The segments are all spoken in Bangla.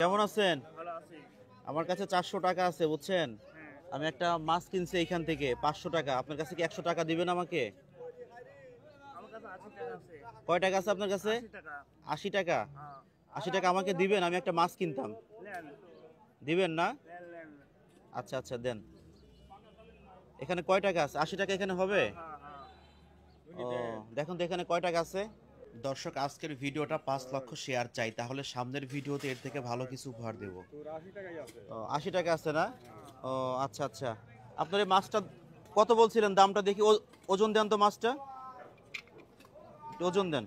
কেমন আছেন? ভালো আছি। আমার কাছে 400 টাকা আছে বুঝছেন? হ্যাঁ, আমি একটা মাছ কিনছি এইখান থেকে 500 টাকা। আপনার কাছে কি 100 টাকা দিবেন আমাকে? আমার কাছে ৮০ টাকা আছে। কয় টাকা আছে আপনার কাছে? ৮০ টাকা। 80 টাকা। হ্যাঁ, 80 টাকা আমাকে দিবেন, আমি একটা মাছ কিনতাম। নেন, দিবেন না? নেন, নেন। আচ্ছা আচ্ছা দেন। এখানে কয় টাকা আছে? 80 টাকা এখানে হবে? হ্যাঁ, হ্যাঁ। ও দেখুন তো এখানে কয় টাকা আছে? দর্শক আজকের ভিডিওটা 5 লক্ষ শেয়ার চাই, তাহলে সামনের ভিডিওতে এর থেকে ভালো কিছু উপহার দেব। তোর ৮০ টাকাই আছে। ও 80 টাকা আছে না? ও আচ্ছা আচ্ছা। আপনার এই মাছটা কত বলছিলেন দামটা দেখি? ওজন দেন তো মাছটা, একটু ওজন দেন।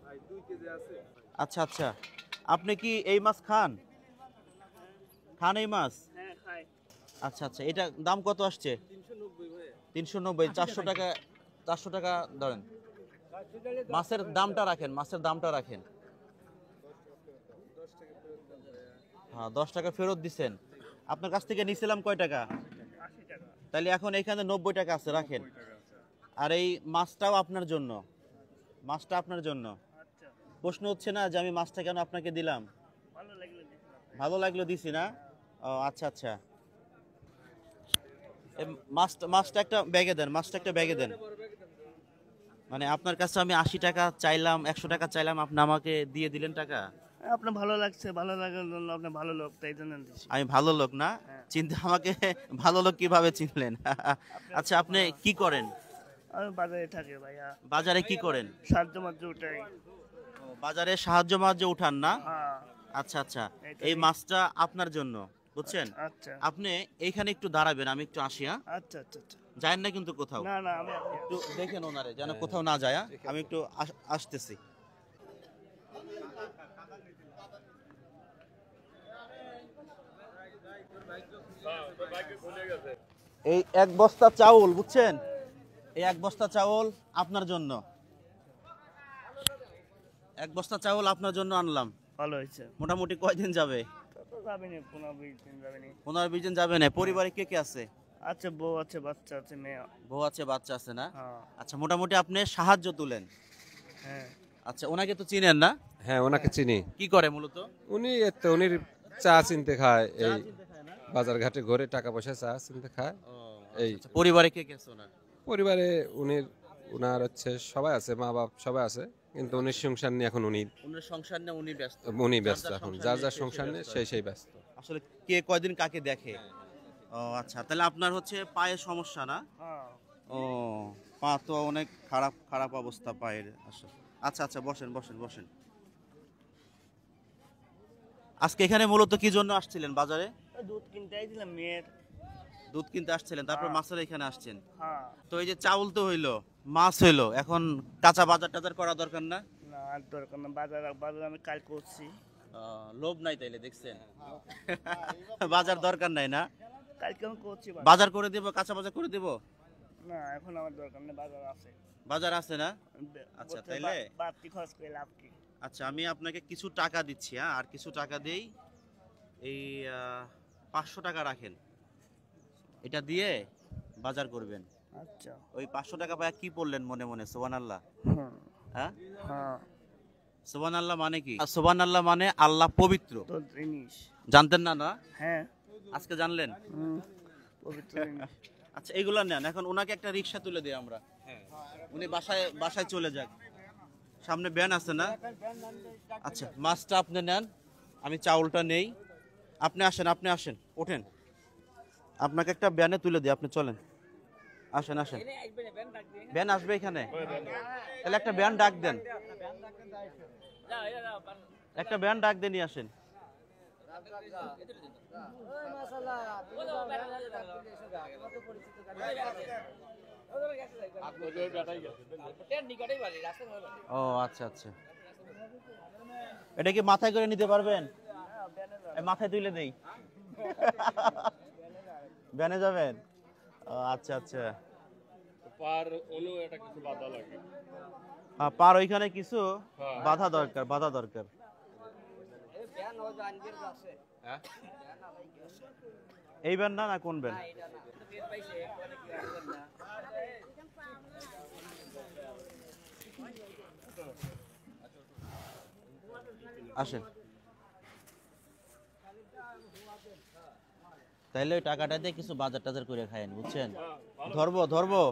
ভাই ২ কেজি আছে। আচ্ছা আচ্ছা। আপনি কি এই মাছ খান? খান এই মাছ? হ্যাঁ, খাই। আচ্ছা আচ্ছা। এটা দাম কত আসছে? ৩৯০ ভাই। 390। 400 টাকা, 400 টাকা ধরেন। মাছের দামটা রাখেন, মাছের দামটা রাখেন। ১০ টাকা ফেরত দেন ভাই। হ্যাঁ 10 টাকা ফেরত দিছেন। আপনার কাছ থেকে নিছিলাম কয় টাকা? ৮০ টাকা। তাহলে এখন এখানে 90 টাকা আছে, রাখেন। ৯০ টাকা আছে। আর এই মাছটাও আপনার জন্য, মাছটা আপনার জন্য। আচ্ছা, প্রশ্ন হচ্ছে না যে আমি মাছটা কেন আপনাকে দিলাম? ভালো লাগলো দিছিলাম। ভালো লাগলো দিছি না? ও আচ্ছা আচ্ছা। এই মাছটা একটা ব্যাগে দেন, মাছটা একটা ব্যাগে দেন। মানে আপনার কাছে আমি 80 টাকা চাইলাম, 100 টাকা চাইলাম, আপনি আমাকে দিয়ে দিলেন টাকা। আপনার ভালো লাগছে, ভালো লাগার জন্য আপনি ভালো লোক, তাই জন্য দিছি। আমি ভালো লোক না? হ্যাঁ। চিনতে আমাকে ভালো লোক কিভাবে চিনলেন? আচ্ছা আপনি কি করেন? আমি বাজারে থাকি ভাইয়া। বাজারে কি করেন? সাহায্য মাত্র উঠাই। বাজারে সাহায্য মাহায্য উঠান না? হ্যাঁ, আচ্ছা আচ্ছা। এইটাই। এই মাছটা আপনার জন্য বুঝছেন? আচ্ছা, আপনি এইখানে একটু দাঁড়াবেন, আমি একটু আসি। হ্যাঁ আচ্ছা, আচ্ছা, আচ্ছা। যায়েন না কিন্তু কোথাও। না, না, আমি একটু দেখেন ওনারে যেন কোথাও না যায়। আমি একটু আসতেছি। এই এক বস্তা চাউল বুঝছেন, এই এক বস্তা চাউল আপনার জন্য, এক বস্তা চাউল আপনার জন্য আনলাম। ভালো হয়েছে। মোটামুটি কয়দিন যাবে? তো যাবেনি, ১৫-২০ দিন যাবেনি। 15-20 দিন যাবে না? পরিবারে কে কে আছে? আছে, বউ আছে, বাচ্চা আছে, মেয়ে। বউ আছে, বাচ্চা আছে না? হ্যাঁ, আচ্ছা মোটামুটি আপনি সাহায্য তুলেন। হ্যাঁ। আচ্ছা ওনাকে তো চিনেন না? হ্যাঁ ওনাকে চিনি। কি করে মূলত? উনি উনির চা চিনতে খায়, এই চিনতে খায় না? বাজার ঘাটে ঘুরে টাকা পয়সা চা চিনতে খায়। ও, এই আচ্ছা, পরিবারে কে কে আছে ওনার? পরিবারে উনার হচ্ছে সবাই আছে, মা বাপ সবাই আছে, কিন্তু উনির সংসার নিয়ে এখন উনার সংসার নিয়ে উনি ব্যস্ত। উনি যার ব্যস্ত, যার এখন সংসার যার নিয়ে যার সে সংসার নিয়ে ব্যস্ত। সেই ব্যস্ত। আসলে কে কয়দিন কাকে দেখে। ও আচ্ছা, তাহলে আপনার হচ্ছে পায়ের সমস্যা না? হ্যাঁ, ও পা তো অনেক খারাপ খারাপ অবস্থা পায়ের আসলে। আচ্ছা আচ্ছা বসেন বসেন বসেন। আজকে এখানে মূলত কি জন্য আসছিলেন বাজারে? ওই দুধ কিনতে আইছিলাম মেয়ের। দুধ কিনতে আসছিলেন, তারপর হ্যাঁ। মাছের এখানে আসছেন। হ্যাঁ, তো এই যে চাউল তো হইলো, মাছ হইলো, এখন কাঁচা বাজার টাজার করা দরকার না? না আর দরকার না, বাজার আমি কাল করছি। লোভ নাই তাইলে দেখছেন? বাজার দরকার নাই না? কালকে আমি করছি বাজার। বাজার করে দেব, কাঁচা বাজার করে দেব। না এখন আমার দরকার নেই, বাজার আছে। বাজার আছে না? আচ্ছা, বলতে তাইলে? বাড়তি খরচ করে লাভ কি? আচ্ছা আমি আপনাকে কিছু টাকা দিচ্ছি, হ্যাঁ আর কিছু টাকা দেই। এই 500 টাকা রাখেন, এটা দিয়ে বাজার করবেন। আচ্ছা। ওই 500 টাকা পায় কি পড়লেন মনে মনে? সুবহানাল্লাহ। হুম, হ্যাঁ হ্যাঁ। সুবহানাল্লাহ মানে কি? সুবহানাল্লাহ মানে আল্লাহ পবিত্র। তো জিনিস। জানতেন না? না হ্যাঁ। আজকে জানলেন? পবিত্র জিনিস। আচ্ছা এগুলা নেন, এখন ওনাকে একটা রিক্সা তুলে দিই আমরা। উনি বাসায় বাসায় চলে যাক। সামনে ভ্যান আছে না? আচ্ছা মাছটা আপনি নেন, আমি চাউলটা নেই। আপনি আসেন, আপনি আসেন, ওঠেন। আপনাকে একটা ভ্যানে তুলে দিই, আপনি চলেন, আসেন আসেন। ভ্যান আসবে এখানে? তাহলে একটা ভ্যান ডাক দেন, একটা ভ্যান ডাক দিয়ে নিয়ে আসেন। ও আচ্ছা আচ্ছা। এটা কি মাথায় করে নিতে পারবেন? মাথায় তুলে দেই। ভ্যানে যাবেন? ও আচ্ছা আচ্ছা। পার ওইখানে কিছু বাধা দরকার, বাধা দরকার। এই ভ্যান না, না কোন ভ্যান? আসেন। তাইলে ওই টাকাটা দিয়ে কিছু বাজার টাজার করে খায়েন, বুঝছেন? ধরবো ধরবো,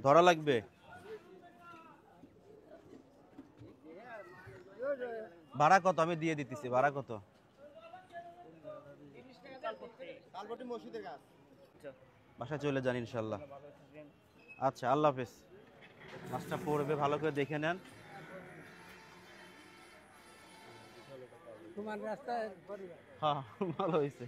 ধরা লাগবে। ভাড়া কত? আমি দিয়ে দিতেছি। ভাড়া কত? বাসায় চলে যান ইনশাল্লাহ। আচ্ছা, আল্লাহ হাফেজ। মাছটা পড়বে, ভালো করে দেখে নেন। হ্যাঁ, ভালো হয়েছে।